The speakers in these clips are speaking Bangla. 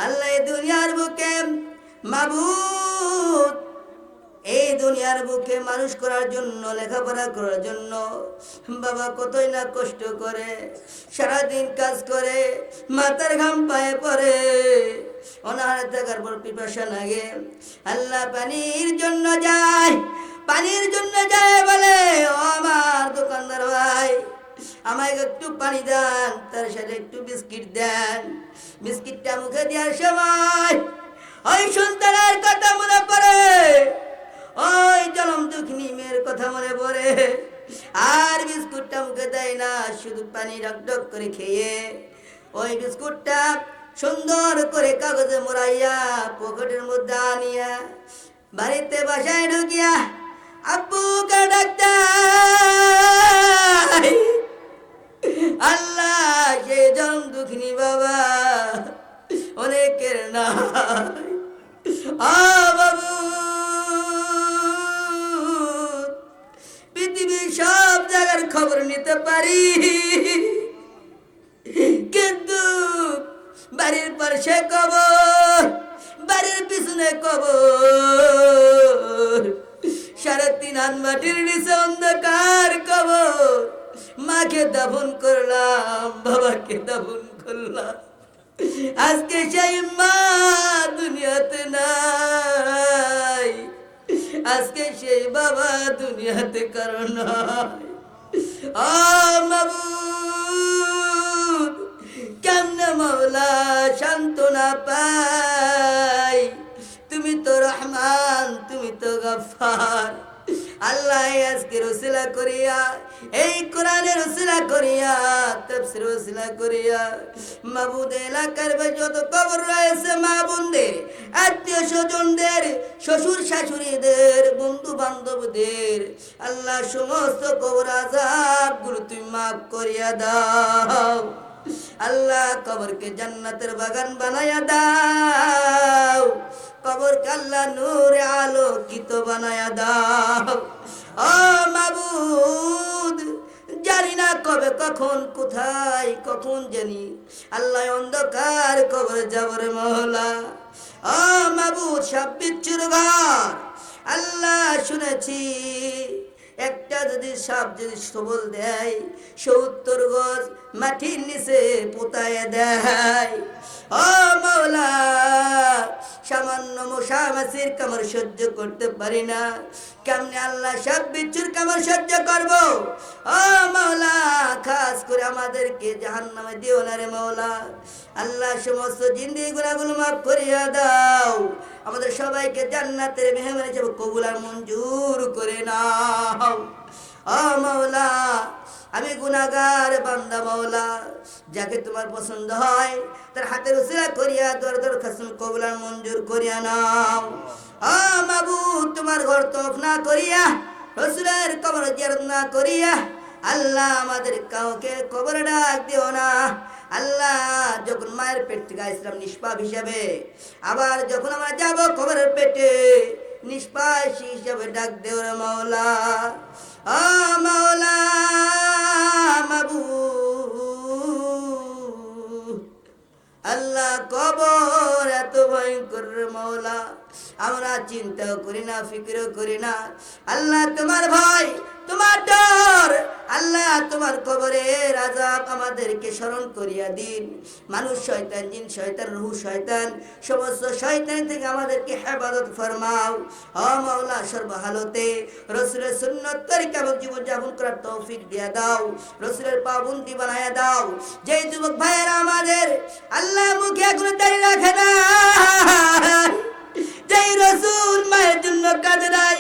আল্লাহ এই দুনিয়ার বুকে মাবুদ, এই দুনিয়ার বুকে মানুষ করার জন্য, লেখাপড়া করার জন্য বাবা কতই না কষ্ট করে, সারাদিন কাজ করে, মাথার ঘাম পায়ে পড়ে, অনাহারে থাকার পর পিপাসা লাগে, আল্লাহ পানির জন্য যায়, পানির জন্য যায়, বলে ও আমার দোকানদার ভাই আমাকে একটু পানি দেন, তার সাথে একটু বিস্কিট দেন। বিস্কিটটা মুখে দেওয়ার সময় ওই সন্তানের কথা মনে পড়ে, ওই জনম দুঃখিনী মেয়ের কথা মনে পড়ে, আর বিস্কুটটা মুখে দেয় না, শুধু পানি ডক ডক করে খেয়ে ওই বিস্কুটটা সুন্দর করে কাগজে মোড়াইয়া পকেটের মধ্যে আনিয়া বাড়িতে বাসায় ঢুকিয়া আব্বুকে ডাকতে, আল্লাহ সে জনম দুঃখিনী বাবা অনেকের নাই। বাবু পৃথিবীর সব জায়গার খবর নিতে পারি, কিন্তু বাড়ির পাশে কবর, বাড়ির পিছনে কবর, 3.5 হাত মাটির নিচে অন্ধকার কবর। মাকে দাফন করলাম, বাবাকে দাফন করলাম, আজকে সেই মা দুনিয়াতে নাই, আজকে সেই বাবা দুনিয়াতে কারণ মাবুদ কেমনে মাওলা সান্ত্বনা পাই, তুমি তো রহমান, তুমি তো গফফার। আল্লাহ আজকের ওসিলা করিয়া, এই কোরআনের ওসিলা করিয়া, তাফসীর ওসিলা করিয়া মাবুদ এলাকার যত কবর রয়েছে, মা বোনদের, আত্মীয় স্বজনদের, শ্বশুর শাশুড়িদের, বন্ধু বান্ধবদের, আল্লাহ সমস্ত কবর আযাবগুলো তুমি মাফ করিয়া দাও। আল্লাহ কবরকে জান্নাতের বাগান বানায়া দাও, কবরকে আল্লাহ নূরে আলোকিত বানায়া দাও। ও মাবুদ জানি না কবে, কখন, কোথায়, কখন জানি আল্লাহ অন্ধকার কবরে যাব রে মওলা। ও মাবুদ সব বিচ্ছুর ঘর, আল্লাহ শুনেছি একটা যদি সাপ যদি সবল দেয় 70 গজ মাটির নিচে পোতায় দেয়। ও মাওলা সামান্য মশা মাছির কামড় সহ্য করতে পারি না, কেমনে আল্লাহ সাপ বিচ্ছুর কামড় সহ্য করব? ও মাওলা খাস করে আমাদেরকে জাহান্নামে দিও না রে মাওলা। আল্লাহ সমস্ত জিন্দেগি গুনাহগুলো মাফ করিয়া দাও, আমাদের সবাইকে জান্নাতের মেহমান হিসেবে কবুল আর মঞ্জুর করে নাও। ও মাওলা আমি গুনাহগার বান্দা মাওলা, যাকে তোমার পছন্দ হয় তার হাতের উসিলা করিয়া দরখাস্ত কবুল আর মঞ্জুর করিয়া নাও। ও মাবুদ তোমার ঘর তওয়াফ না করিয়া, রাসূলের কবর জিয়ারত না করিয়া আল্লাহ আমাদের কাউকে কবরে ডাক দিও না। আল্লাহ যখন মায়ের পেট থেকে আসলাম নিষ্পাপ হিসাবে, আবার যখন আমরা যাব কবরের পেটে নিষ্পাপ হিসাবে ডাক দেও রে মাওলা। ও মাওলা মাবুদ আল্লাহ কবর এত ভয়ঙ্কর রে মাওলা, আমরা চিন্তাও করি না, ফিকিরও করি না। আল্লাহ তোমার ভয়, তোমার ডর, আল্লাহ তোমার কবরের আযাব আমাদেরকে স্মরণ করিয়া দিন। মানুষ শয়তান, জিন শয়তান, রূহ শয়তান, সমস্ত শয়তান থেকে আমাদেরকে হেফাজত ফরমাও। ও মাওলা সর্বহালতে রাসূলের সুন্নাত তরিকা জীবন যাপন করার তৌফিক দিয়া দাও, রাসূলের পাবন্দি বানায়া দাও। যেই যুবক ভাইয়েরা আমাদের আল্লাহ মুখে এখনো দাঁড়িয়ে রাখে না, যেই রাসূল মায়ের জন্য কাঁদে নাই,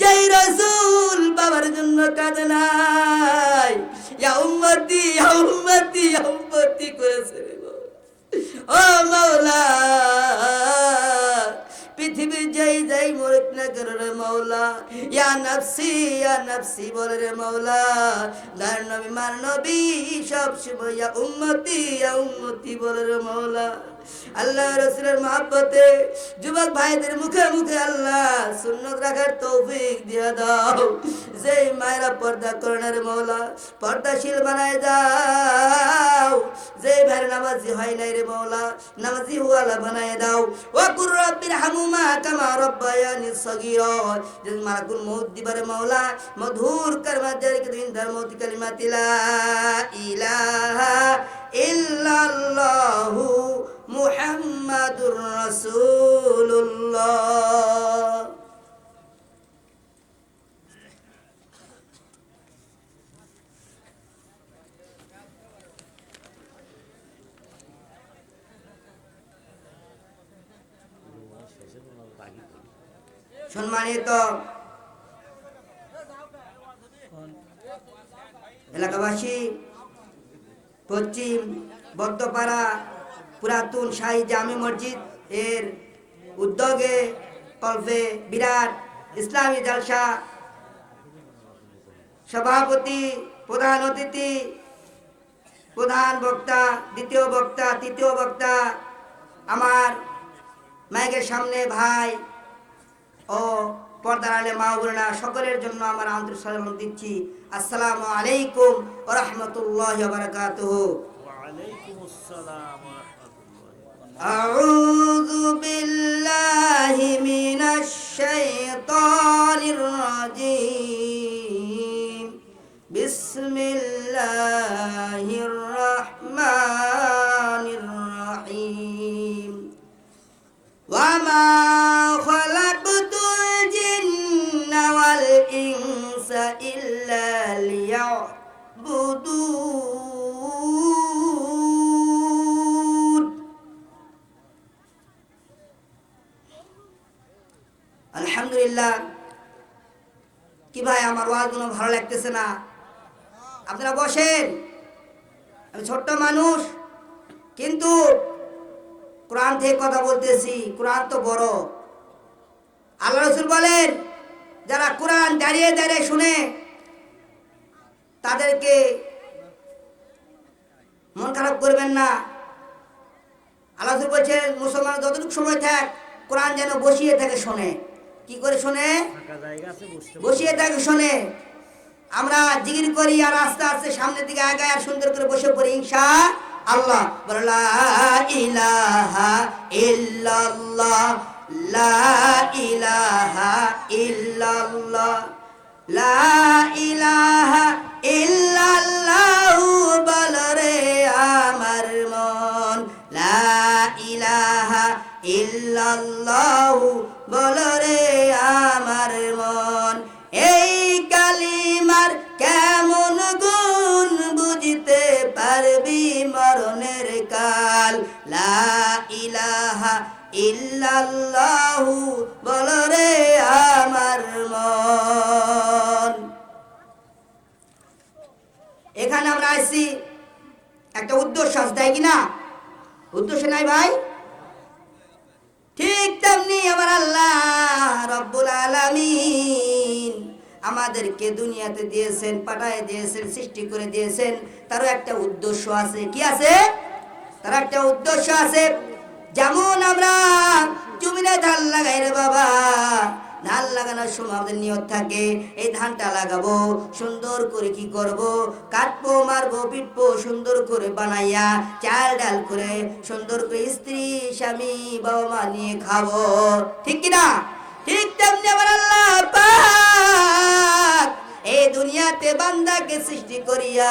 যেই রাসূল বাবার জন্য কাঁদে নাই, ইয়া উম্মতি ইয়া উম্মতি ইয়া উম্মতি করেছে। ও মাওলা পৃথিবীর যেই যেই মরুক না কেন রে মৌলা, ইয়া নফসি বলে রে মৌলা। দার নবী মার নবী সব সময় ইয়া উম্মতি বলে রে মৌলা। আল্লাহ রাসূলের মহব্বতে যুবক ভাইদের মুখে মুখে আল্লাহ সুন্নাত রাখার তৌফিক দিয়ে দাও। যেই মায়েরা পর্দা করে না রে মৌলা, পর্দাশীল বানায় দাও। যেই ভাইয়ের নামাজি হয় নাই রে মৌলা, নামাজি ওয়ালা বানায় দাও। ওয়া কুর রাব্বির হামুমা কামা রাব্বায়ানি সগীরা। যে মালাকুল মউত দিবারে মৌলা মধুর কারমা জারি কে দিন ধর্মতি কালিমাতি লা ইলাহা ইল্লাল্লাহু মুহাম্মাদুর রাসূলুল্লাহ। সম্মানিত এলাকাবাসী, পশ্চিম বদ্ধপাড়া পুরাতন শাহী জামে মসজিদ এর উদ্যোগে কল্পে বিরাট ইসলামী জলসা সভাপতি, প্রধান অতিথি, প্রধান বক্তা, দ্বিতীয় বক্তা, তৃতীয় বক্তা আমার মাইকের সামনে ভাই ও পর্দার আলে মা বোনেরা সকলের জন্য আমার আন্তরিক সালাম দিচ্ছি। আসসালামু আলাইকুম ওয়া রাহমাতুল্লাহি ওয়া বারাকাতুহু। ওয়া আলাইকুমুস সালাম ওয়া রাহমাতুল্লাহি। আউযু বিল্লাহি মিনাশ শাইতানির রাজীম। বিসমিল্লাহির রাহমানির রাহিম। ওয়া মা ইল্লা লিয়াবুদুন। আলহামদুলিল্লাহ। কি ভাই আমার ওয়াজগুলো ভালো লাগতেছে না? আপনারা বসেন, আমি ছোট্ট মানুষ কিন্তু কোরআন থেকে কথা বলতেছি। কোরআন তো বড়। আল্লাহ রাসূল বলেন যারা কোরআন দাঁড়িয়ে দাঁড়িয়ে শুনে তাদেরকে মন খারাপ করবেন না। আল্লাহ রাসূল বলছেন মুসলমান যতটুকু সময় থাক কোরআন যেন বসিয়ে থাকে শোনে। কি করে শোনে? বসিয়ে থাকে শোনে। আমরা জিকির করি আর আস্তে আস্তে সামনের দিকে আগায় আর সুন্দর করে বসে পড়ি ইনশাআল্লাহ। লা ইলাহা ইল্লাল্লাহ, লা ইলাহা ইল্লাল্লাহ, লা ইলাহা ইল্লাল্লাহু বলরে আমার মন, লা ইলাহা ইল্লাল্লাহু বলরে আমার মন। এই কালিমার কেমন গুণ বুঝতে পারবি মরণের কাল, লা ইলাহা ইল্লাল্লাহু বলরে আমার মন। এখানে আমরা আসছি একটা উদ্দেশ্য আছে, তাই কিনা? উদ্দেশ্য নাই ভাই? ঠিক তেমনি আমার আল্লাহ রব্বুল আলামিন আমাদেরকে দুনিয়াতে দিয়েছেন, পাঠায় দিয়েছেন, সৃষ্টি করে দিয়েছেন। তারও একটা উদ্দেশ্য আছে। কি আছে? তার একটা উদ্দেশ্য আছে। যেমন আমরা জমিনে ধান লাগাই রে বাবা, ধান লাগানোর সময় আমাদের নিয়ত থাকে এই ধানটা লাগাবো, সুন্দর করে কি করব, কাটবো, মারবো, পিটবো, সুন্দর করে বানাইয়া চাল ডাল করে সুন্দর করে স্ত্রী স্বামী বাবা মা নিয়ে খাবো। ঠিক কিনা? ঠিক তেমনি আমার আল্লাহ পাক এই দুনিয়াতে বান্দাকে সৃষ্টি করিয়া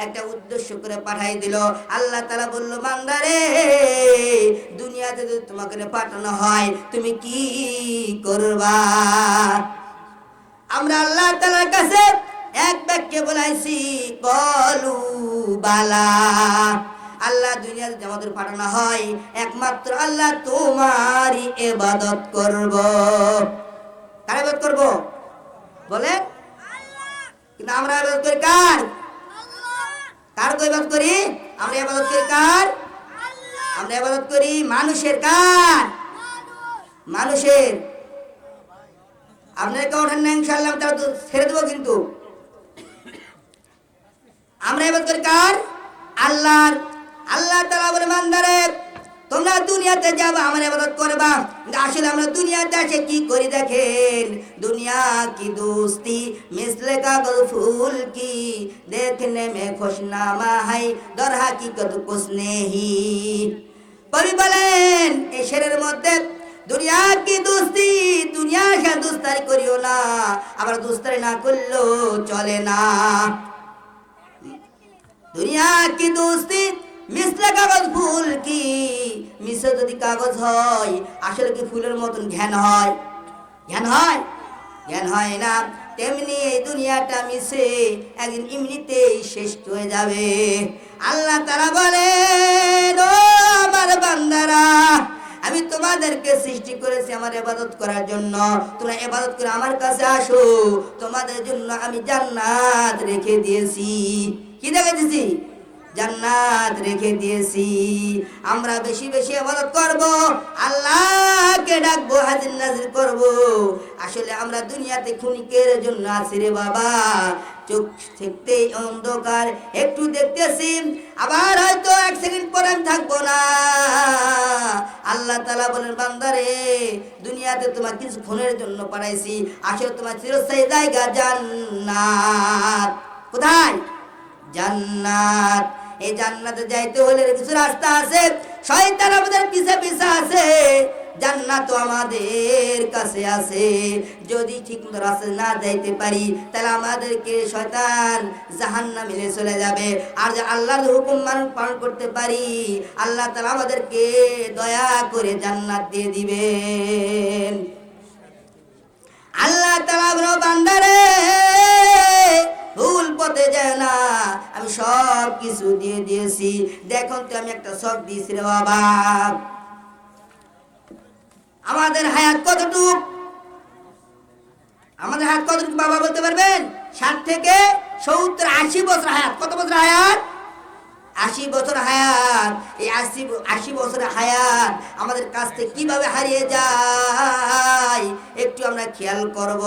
একটা উদ্দেশ্য করে পাঠাই দিল। আল্লাহ তাআলা বলল, বান্দারে দুনিয়াতে যদি তোমাকে পাঠানো হয় তুমি কি করবা? আমরা আল্লাহ তাআলার কাছে এক বাক্যে বলাইছি, কলু বালা। আল্লাহ দুনিয়াতে আমাদের পাঠানো হয় একমাত্র আল্লাহ তোমারই ইবাদত করব। কার ইবাদত করব বলেন? কিন্তু আমরা ইবাদত করি কার? কার ইবাদত করি? আমরা ইবাদত করি কার? আমরা ইবাদত করি মানুষের। কার? মানুষের। আপনারা কেউ ওঠেন না ইনশাআল্লাহ, তারা তো ছেড়ে দেবো কিন্তু। আমরা ইবাদত করি কার? আল্লাহর। আল্লাহ তাআলা বলে বান্দারে তোমরা দুনিয়াতে যাবা আমার ইবাদত করবা, কিন্তু আসলে আমরা দুনিয়াতে এসে কি করি দেখেন, দুনিয়া কি দোস্তি মিসলে কাগজ ফুল কি দেখনে মে খুশনামা হাই দর হাকিকত কুছ নেহি। কবি বলেন এই শেরের মধ্যে দুনিয়া কি দোস্তি, দুনিয়ার সাথে দোস্তারি করিও না, আবার দোস্তারি না করলেও চলে না। দুনিয়া কি দোস্তি মিসলে কাগজ ফুল কি, মিশে যদি কাগজ হয় আসলে কি ফুলের মতন ঘ্যান হয়? জ্ঞান হয়? জ্ঞান হয় না। তেমনি এই দুনিয়াটা মিশে একদিন এমনিতেই শেষ হয়ে যাবে। আল্লাহ তাআলা বলেন ও আমার বান্দারা আমি তোমাদেরকে সৃষ্টি করেছি আমার ইবাদত করার জন্য, তোমরা ইবাদত করে আমার কাছে আসো, তোমাদের জন্য আমি জান্নাত রেখে দিয়েছি। কি রেখে দিয়েছি? জান্নাত রেখে দিয়েছি। আমরা বেশি বেশি ইবাদত করব, আল্লাহকে ডাকবো, হাজির নাজির করব। আসলে আমরা দুনিয়াতে ক্ষণিকের জন্য আছি রে বাবা, চোখ দেখতেই অন্ধকার, একটু দেখতেছি আবার হয়তো এক সেকেন্ড পরে আমি থাকবো না। আল্লাহ তাআলা বলেন বান্দারে দুনিয়াতে তোমার কিছুক্ষণের জন্য পাঠাইছি, আসলে তোমার চিরস্থায়ী জায়গা জান্নাত। কোথায়? জান্নাত। এই জান্নাতে যাইতে হলে কিছু রাস্তা আছে, শয়তান আমাদের পিছে পিছে আছে, জান্নাত আমাদের কাছে আছে। যদি ঠিকমতো রাস্তা না যাইতে পারি তাহলে আমাদেরকে শয়তান জাহান্নামে নিয়ে চলে যাবে। আর যে আল্লাহর হুকুম পালন করতে পারি আল্লাহ তাআলা আমাদেরকে দয়া করে জান্নাত দিয়ে দিবেন। আল্লাহ তাআলা বলো বান্দারে ভুল পথে যায় না, আমি সব কিছু দিয়ে দিয়েছি। দেখুন তো আমি একটা সব দিয়েছি রে বাবা। আমাদের হায়াত কতটুক? আমাদের হায়াত কতটুক বাবা বলতে পারবেন? 60 থেকে 70 80 বছর হায়াত। কত বছর হায়াত? 80 বছর হায়াত। এই 80 বছরের হায়াত আমাদের কাছ থেকে কিভাবে হারিয়ে যায় একটু আমরা খেয়াল করব।